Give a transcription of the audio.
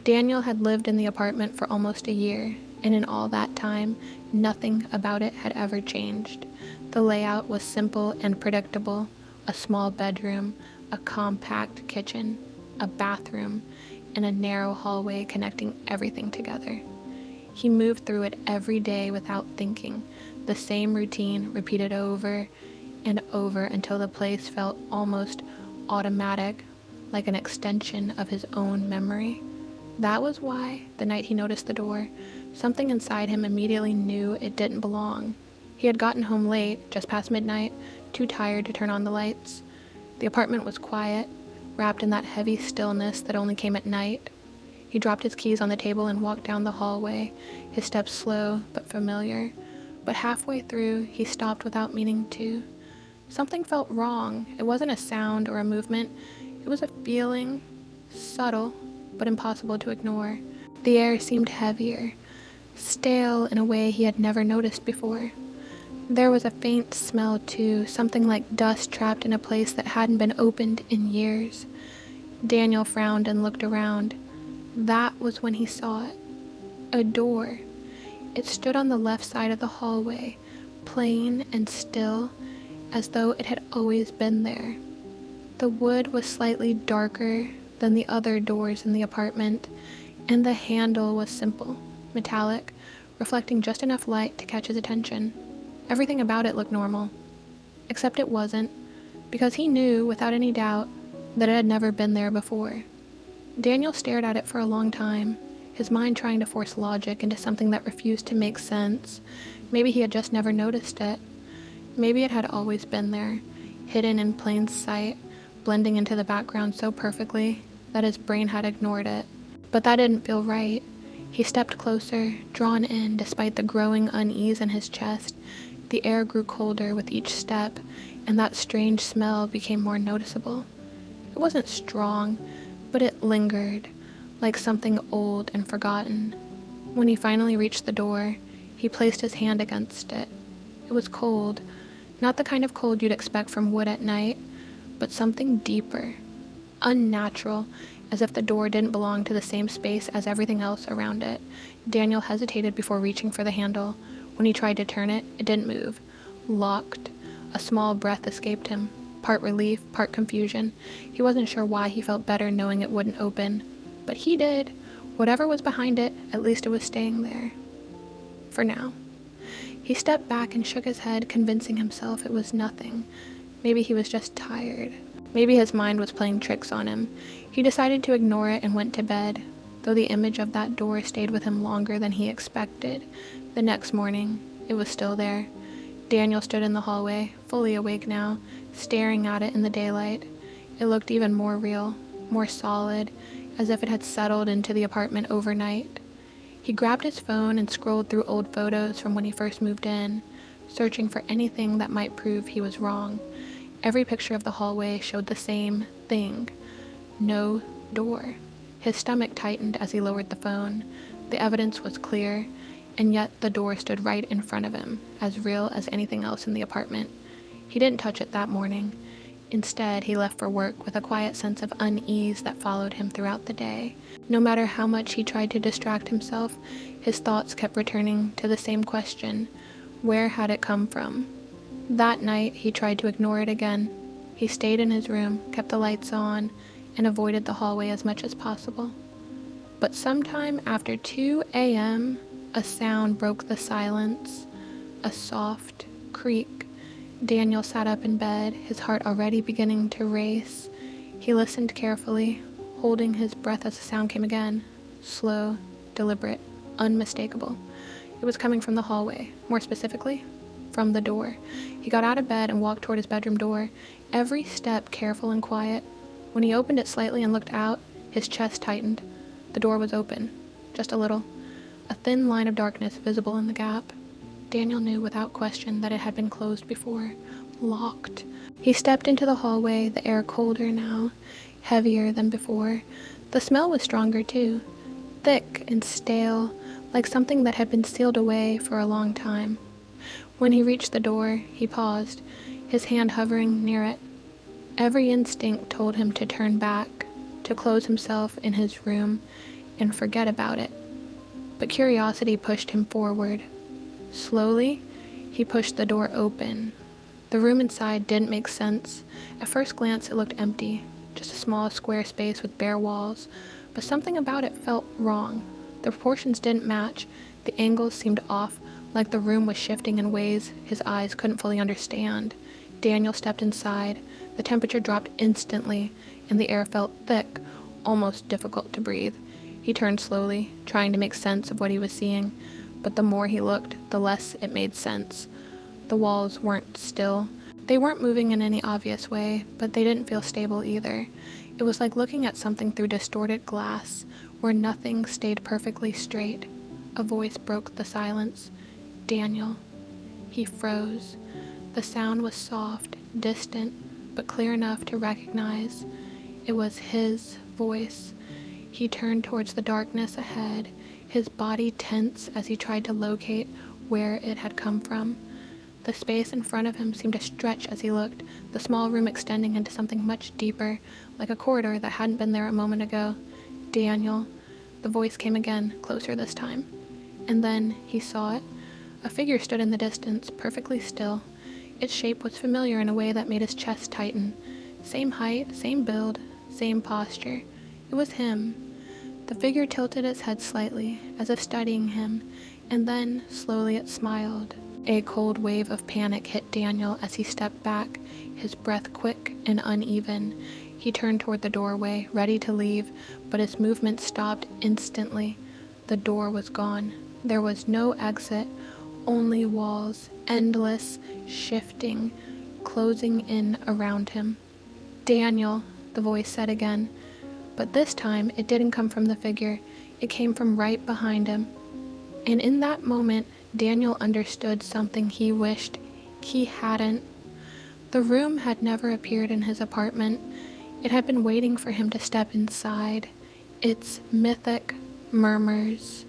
Daniel had lived in the apartment for almost a year, and in all that time, nothing about it had ever changed. The layout was simple and predictable: a small bedroom, a compact kitchen, a bathroom, and a narrow hallway connecting everything together. He moved through it every day without thinking, the same routine repeated over and over until the place felt almost automatic, like an extension of his own memory. That was why, the night he noticed the door, something inside him immediately knew it didn't belong. He had gotten home late, just past midnight, too tired to turn on the lights. The apartment was quiet, wrapped in that heavy stillness that only came at night. He dropped his keys on the table and walked down the hallway, his steps slow but familiar. But halfway through, he stopped without meaning to. Something felt wrong. It wasn't a sound or a movement. It was a feeling, subtle but impossible to ignore. The air seemed heavier, stale in a way he had never noticed before. There was a faint smell too, something like dust trapped in a place that hadn't been opened in years. Daniel frowned and looked around. That was when he saw it. A door. It stood on the left side of the hallway, plain and still, as though it had always been there. The wood was slightly darker than the other doors in the apartment, and the handle was simple, metallic, reflecting just enough light to catch his attention. Everything about it looked normal, except it wasn't, because he knew, without any doubt, that it had never been there before. Daniel stared at it for a long time, his mind trying to force logic into something that refused to make sense. Maybe he had just never noticed it. Maybe it had always been there, hidden in plain sight, blending into the background so perfectly that his brain had ignored it. But that didn't feel right. He stepped closer, drawn in despite the growing unease in his chest. The air grew colder with each step, and that strange smell became more noticeable. It wasn't strong, but it lingered, like something old and forgotten. When he finally reached the door, he placed his hand against it. It was cold, not the kind of cold you'd expect from wood at night, but something deeper, unnatural, as if the door didn't belong to the same space as everything else around it. Daniel hesitated before reaching for the handle. When he tried to turn it, it didn't move. Locked. A small breath escaped him, part relief, part confusion. He wasn't sure why he felt better knowing it wouldn't open, but he did. Whatever was behind it, at least it was staying there. For now. He stepped back and shook his head, convincing himself it was nothing. Maybe he was just tired. Maybe his mind was playing tricks on him. He decided to ignore it and went to bed, though the image of that door stayed with him longer than he expected. The next morning, it was still there. Daniel stood in the hallway, fully awake now, staring at it in the daylight. It looked even more real, more solid, as if it had settled into the apartment overnight. He grabbed his phone and scrolled through old photos from when he first moved in, searching for anything that might prove he was wrong. Every picture of the hallway showed the same thing. No door. His stomach tightened as he lowered the phone. The evidence was clear, and yet the door stood right in front of him, as real as anything else in the apartment. He didn't touch it that morning. Instead, he left for work with a quiet sense of unease that followed him throughout the day. No matter how much he tried to distract himself, his thoughts kept returning to the same question: where had it come from? That night, he tried to ignore it again. He stayed in his room, kept the lights on, and avoided the hallway as much as possible. But sometime after 2 a.m., a sound broke the silence, a soft creak. Daniel sat up in bed, his heart already beginning to race. He listened carefully, holding his breath as the sound came again, slow, deliberate, unmistakable. It was coming from the hallway, more specifically, from the door. He got out of bed and walked toward his bedroom door, every step careful and quiet. When he opened it slightly and looked out, his chest tightened. The door was open, just a little, a thin line of darkness visible in the gap. Daniel knew without question that it had been closed before, locked. He stepped into the hallway, the air colder now, heavier than before. The smell was stronger too, thick and stale, like something that had been sealed away for a long time. When he reached the door, he paused, his hand hovering near it. Every instinct told him to turn back, to close himself in his room, and forget about it. But curiosity pushed him forward. Slowly, he pushed the door open. The room inside didn't make sense. At first glance, it looked empty, just a small square space with bare walls, but something about it felt wrong. The proportions didn't match, the angles seemed off, like the room was shifting in ways his eyes couldn't fully understand. Daniel stepped inside. The temperature dropped instantly, and the air felt thick, almost difficult to breathe. He turned slowly, trying to make sense of what he was seeing, but the more he looked, the less it made sense. The walls weren't still. They weren't moving in any obvious way, but they didn't feel stable either. It was like looking at something through distorted glass, where nothing stayed perfectly straight. A voice broke the silence. Daniel. He froze. The sound was soft, distant, but clear enough to recognize. It was his voice. He turned towards the darkness ahead, his body tense as he tried to locate where it had come from. The space in front of him seemed to stretch as he looked, the small room extending into something much deeper, like a corridor that hadn't been there a moment ago. Daniel. The voice came again, closer this time. And then he saw it. A figure stood in the distance, perfectly still. Its shape was familiar in a way that made his chest tighten. Same height, same build, same posture. It was him. The figure tilted its head slightly, as if studying him, and then, slowly, it smiled. A cold wave of panic hit Daniel as he stepped back, his breath quick and uneven. He turned toward the doorway, ready to leave, but his movement stopped instantly. The door was gone. There was no exit, only walls, endless, shifting, closing in around him. Daniel, the voice said again, but this time it didn't come from the figure. It came from right behind him. And in that moment, Daniel understood something he wished he hadn't. The room had never appeared in his apartment. It had been waiting for him to step inside. Its mythic Murmurs.